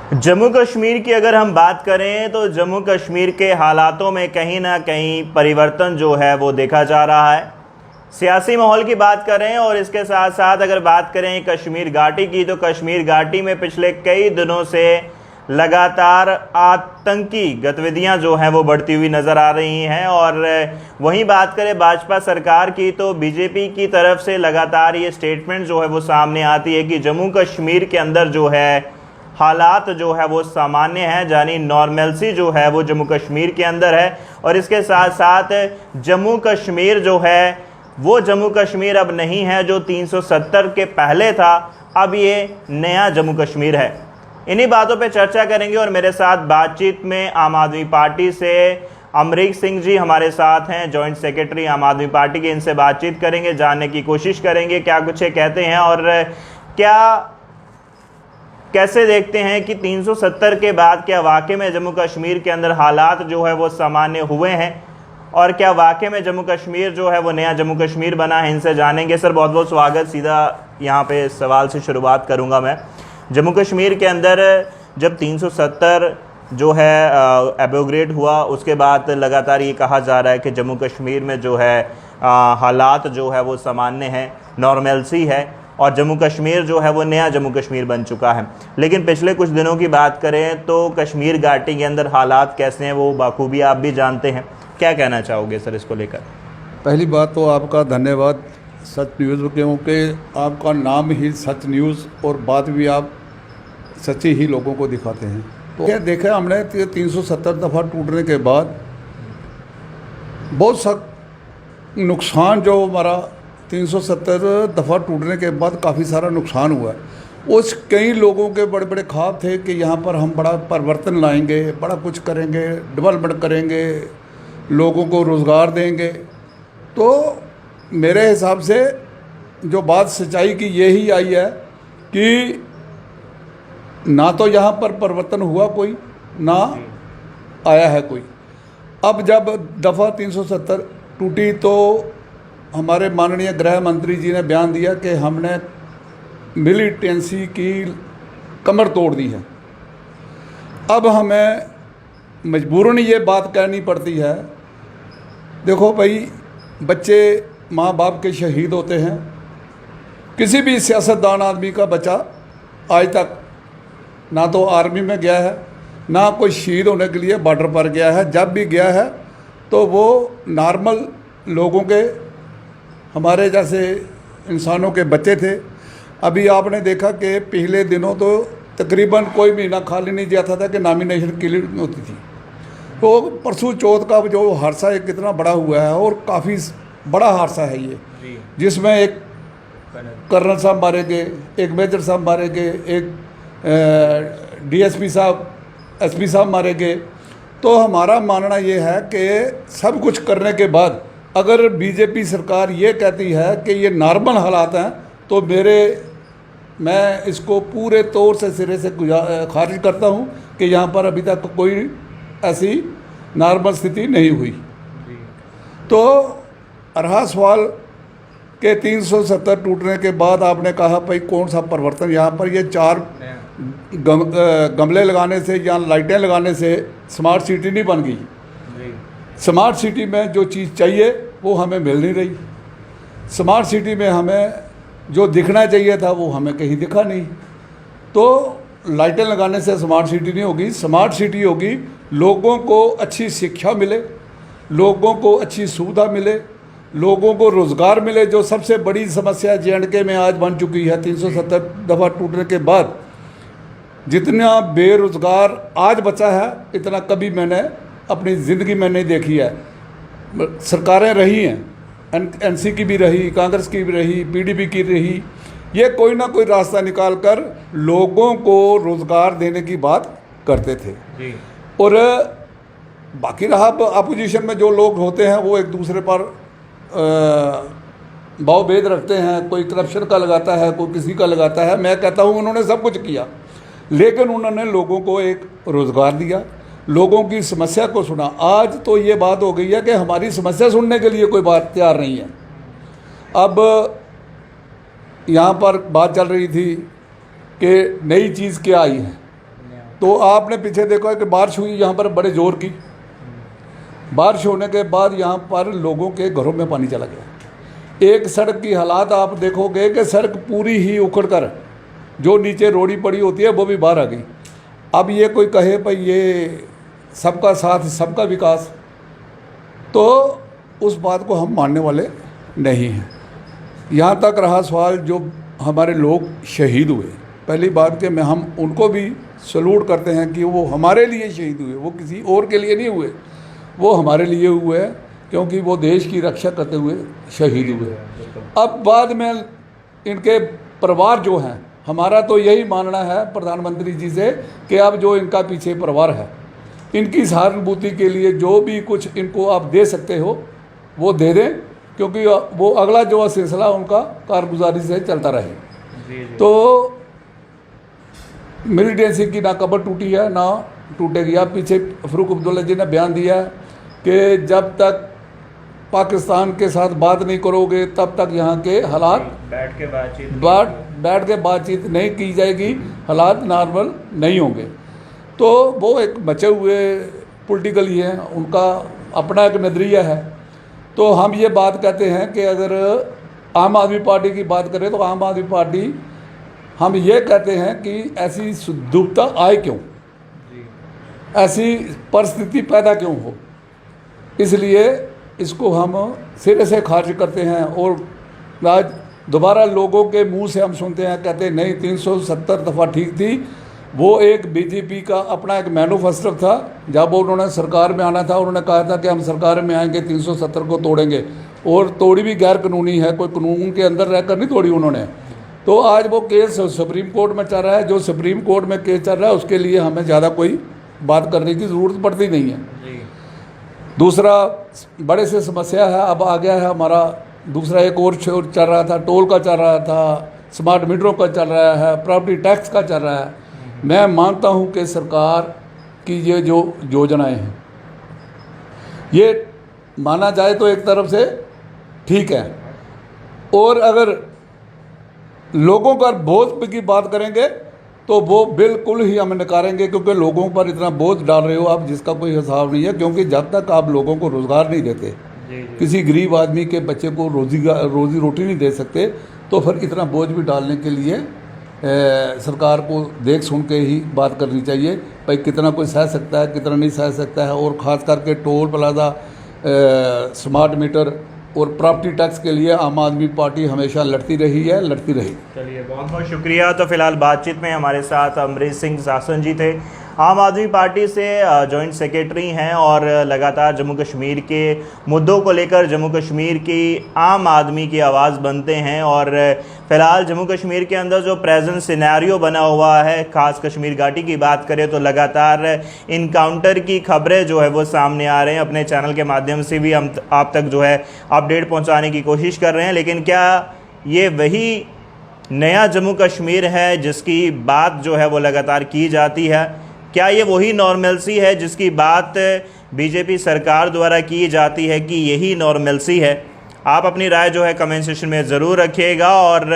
जम्मू कश्मीर की अगर हम बात करें तो जम्मू कश्मीर के हालातों में कहीं ना कहीं परिवर्तन जो है वो देखा जा रहा है। सियासी माहौल की बात करें और इसके साथ साथ अगर बात करें कश्मीर घाटी की, तो कश्मीर घाटी में पिछले कई दिनों से लगातार आतंकी गतिविधियां जो हैं वो बढ़ती हुई नज़र आ रही हैं। और वहीं बात करें भाजपा सरकार की, तो बीजेपी की तरफ से लगातार ये स्टेटमेंट जो है वो सामने आती है कि जम्मू कश्मीर के अंदर जो है हालात जो है वो सामान्य है, यानी नॉर्मलसी जो है वो जम्मू कश्मीर के अंदर है। और इसके साथ साथ जम्मू कश्मीर जो है वो जम्मू कश्मीर अब नहीं है जो 370 के पहले था, अब ये नया जम्मू कश्मीर है। इन्हीं बातों पे चर्चा करेंगे और मेरे साथ बातचीत में आम आदमी पार्टी से अमरीक सिंह जी हमारे साथ हैं, जॉइंट सेक्रेटरी आम आदमी पार्टी के। इनसे बातचीत करेंगे, जानने की कोशिश करेंगे क्या कुछ ये कहते हैं और कैसे देखते हैं कि 370 के बाद क्या वाकई में जम्मू कश्मीर के अंदर हालात जो है वो सामान्य हुए हैं और क्या वाकई में जम्मू कश्मीर जो है वो नया जम्मू कश्मीर बना है। इनसे जानेंगे। सर बहुत बहुत स्वागत। सीधा यहाँ पे सवाल से शुरुआत करूँगा मैं। जम्मू कश्मीर के अंदर जब 370 जो है एबोग्रेड हुआ, उसके बाद लगातार ये कहा जा रहा है कि जम्मू कश्मीर में जो है हालात जो है वो सामान्य है, नॉर्मलसी है और जम्मू कश्मीर जो है वो नया जम्मू कश्मीर बन चुका है। लेकिन पिछले कुछ दिनों की बात करें तो कश्मीर घाटी के अंदर हालात कैसे हैं वो बाखूबी आप भी जानते हैं। क्या कहना चाहोगे सर इसको लेकर? पहली बात तो आपका धन्यवाद सच न्यूज़, क्योंकि आपका नाम ही सच न्यूज़ और बात भी आप सच्ची ही लोगों को दिखाते हैं। तो क्या देखा हमने 370 दफ़ा टूटने के बाद बहुत सख्त नुकसान जो हमारा 370 दफ़ा टूटने के बाद काफ़ी सारा नुकसान हुआ है। उस कई लोगों के बड़े बड़े ख्वाब थे कि यहाँ पर हम बड़ा परिवर्तन लाएंगे, बड़ा कुछ करेंगे, डेवलपमेंट करेंगे, लोगों को रोज़गार देंगे। तो मेरे हिसाब से जो बात सच्चाई की यही आई है कि ना तो यहाँ पर परिवर्तन हुआ कोई, ना आया है कोई। अब जब दफ़ा 370 टूटी तो हमारे माननीय गृह मंत्री जी ने बयान दिया कि हमने मिलिटेंसी की कमर तोड़ दी है। अब हमें मजबूरन ये बात कहनी पड़ती है। देखो भाई, बच्चे माँ बाप के शहीद होते हैं। किसी भी सियासतदान आदमी का बच्चा आज तक ना तो आर्मी में गया है, ना कोई शहीद होने के लिए बॉर्डर पर गया है। जब भी गया है तो वो नॉर्मल लोगों के, हमारे जैसे इंसानों के बच्चे थे। अभी आपने देखा कि पिछले दिनों तो तकरीबन कोई महीना खाली नहीं जाता था कि नॉमिनेशन क्लियर होती थी। तो परसों चौथ का जो हादसा है कितना बड़ा हुआ है और काफ़ी बड़ा हादसा है ये, जिसमें एक कर्नल साहब मारे गए, एक मेजर साहब मारे गए, एक डीएसपी साहब, एसपी साहब मारे गए। तो हमारा मानना ये है कि सब कुछ करने के बाद अगर बीजेपी सरकार ये कहती है कि ये नॉर्मल हालात हैं, तो मैं इसको पूरे तौर से सिरे से खारिज करता हूँ कि यहाँ पर अभी तक कोई ऐसी नॉर्मल स्थिति नहीं हुई। तो रहा सवाल के 370 टूटने के बाद आपने कहा भाई कौन सा परिवर्तन, यहाँ पर ये 4 गमले लगाने से या लाइटें लगाने से स्मार्ट सिटी नहीं बन गई। स्मार्ट सिटी में जो चीज़ चाहिए वो हमें मिल नहीं रही। स्मार्ट सिटी में हमें जो दिखना चाहिए था वो हमें कहीं दिखा नहीं। तो लाइटें लगाने से स्मार्ट सिटी नहीं होगी। स्मार्ट सिटी होगी लोगों को अच्छी शिक्षा मिले, लोगों को अच्छी सुविधा मिले, लोगों को रोज़गार मिले। जो सबसे बड़ी समस्या JNK में आज बन चुकी है 370 दफ़ा टूटने के बाद, जितना बेरोज़गार आज बचा है इतना कभी मैंने अपनी ज़िंदगी में नहीं देखी है। सरकारें रही हैं, NC की भी रही, कांग्रेस की भी रही, PDP की रही, ये कोई ना कोई रास्ता निकाल कर लोगों को रोज़गार देने की बात करते थे जी। और बाकी रहा अपोजिशन में जो लोग होते हैं वो एक दूसरे पर भाव-भेद रखते हैं। कोई करप्शन का लगाता है, कोई किसी का लगाता है। मैं कहता हूँ उन्होंने सब कुछ किया, लेकिन उन्होंने लोगों को एक रोज़गार दिया, लोगों की समस्या को सुना। आज तो ये बात हो गई है कि हमारी समस्या सुनने के लिए कोई बात तैयार नहीं है। अब यहाँ पर बात चल रही थी कि नई चीज़ क्या आई है। तो आपने पीछे देखा कि बारिश हुई यहाँ पर बड़े ज़ोर की, बारिश होने के बाद यहाँ पर लोगों के घरों में पानी चला गया। एक सड़क की हालात आप देखोगे कि सड़क पूरी ही उखड़ कर जो नीचे रोड़ी पड़ी होती है वो भी बाहर आ गई। अब ये कोई कहे भाई ये सबका साथ सबका विकास, तो उस बात को हम मानने वाले नहीं हैं। यहाँ तक रहा सवाल जो हमारे लोग शहीद हुए, पहली बात कि हम उनको भी सलूट करते हैं कि वो हमारे लिए शहीद हुए, वो किसी और के लिए नहीं हुए, वो हमारे लिए हुए क्योंकि वो देश की रक्षा करते हुए शहीद हुए। अब बाद में इनके परिवार जो हैं, हमारा तो यही मानना है प्रधानमंत्री जी से कि अब जो इनका पीछे परिवार है, इनकी सहानुभूति के लिए जो भी कुछ इनको आप दे सकते हो वो दे दें, क्योंकि वो अगला जो सिलसिला उनका कारगुजारी से चलता रहे। तो मिलिटेंसी की ना कब्र टूटी है ना टूटेगी। आप पीछे फ़ारूक अब्दुल्ला जी ने बयान दिया कि जब तक पाकिस्तान के साथ बात नहीं करोगे तब तक यहाँ के हालात बैठ के बातचीत नहीं की जाएगी, हालात नॉर्मल नहीं होंगे। तो वो एक बचे हुए पॉलिटिकल ही हैं, उनका अपना एक नज़रिया है। तो हम ये बात कहते हैं कि अगर आम आदमी पार्टी की बात करें तो आम आदमी पार्टी हम ये कहते हैं कि ऐसी दुविधा आए क्यों, ऐसी परिस्थिति पैदा क्यों हो, इसलिए इसको हम सिरे से खारिज करते हैं। और आज दोबारा लोगों के मुंह से हम सुनते हैं, कहते हैं नहीं 370 दफ़ा ठीक थी। वो एक बीजेपी का अपना एक मैनिफेस्टो था, जब उन्होंने सरकार में आना था उन्होंने कहा था कि हम सरकार में आएंगे 370 को तोड़ेंगे, और तोड़ी भी गैर कानूनी है, कोई कानून के अंदर रहकर नहीं तोड़ी उन्होंने। तो आज वो केस सुप्रीम कोर्ट में चल रहा है, जो सुप्रीम कोर्ट में केस चल रहा है उसके लिए हमें ज़्यादा कोई बात करने की ज़रूरत पड़ती नहीं है। दूसरा बड़े से समस्या है, अब आ गया है हमारा दूसरा एक और चल रहा था, टोल का चल रहा था, स्मार्ट मीटरों का चल रहा है, प्रॉपर्टी टैक्स का चल रहा है। मैं मानता हूं कि सरकार की ये जो योजनाएं हैं ये माना जाए तो एक तरफ से ठीक है, और अगर लोगों का बोझ की बात करेंगे तो वो बिल्कुल ही हम नकारेंगे, क्योंकि लोगों पर इतना बोझ डाल रहे हो आप जिसका कोई हिसाब नहीं है। क्योंकि जब तक आप लोगों को रोज़गार नहीं देते, किसी गरीब आदमी के बच्चे को रोजी रोटी नहीं दे सकते, तो फिर इतना बोझ भी डालने के लिए सरकार को देख सुन के ही बात करनी चाहिए। भाई कितना कोई सह सकता है, कितना नहीं सह सकता है। और ख़ास करके टोल प्लाजा, स्मार्ट मीटर और प्रॉपर्टी टैक्स के लिए आम आदमी पार्टी हमेशा लड़ती रही है, लड़ती रही। चलिए, बहुत बहुत शुक्रिया। तो फिलहाल बातचीत में हमारे साथ अमरीश सिंह शासन जी थे, आम आदमी पार्टी से जॉइंट सेक्रेटरी हैं और लगातार जम्मू कश्मीर के मुद्दों को लेकर जम्मू कश्मीर की आम आदमी की आवाज़ बनते हैं। और फ़िलहाल जम्मू कश्मीर के अंदर जो प्रेजेंट सिनेरियो बना हुआ है, ख़ास कश्मीर घाटी की बात करें तो लगातार इनकाउंटर की खबरें जो है वो सामने आ रहे हैं। अपने चैनल के माध्यम से भी हम आप तक जो है अपडेट पहुंचाने की कोशिश कर रहे हैं। लेकिन क्या ये वही नया जम्मू कश्मीर है जिसकी बात जो है वो लगातार की जाती है? क्या ये वही नॉर्मलसी है जिसकी बात बीजेपी सरकार द्वारा की जाती है कि यही नॉर्मलसी है? आप अपनी राय जो है कमेंट सेक्शन में ज़रूर रखिएगा। और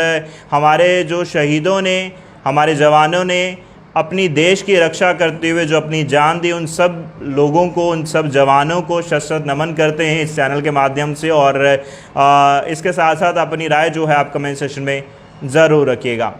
हमारे जो शहीदों ने, हमारे जवानों ने अपनी देश की रक्षा करते हुए जो अपनी जान दी, उन सब लोगों को, उन सब जवानों को शत-शत नमन करते हैं इस चैनल के माध्यम से। और इसके साथ साथ अपनी राय जो है आप कमेंट सेक्शन में ज़रूर रखिएगा।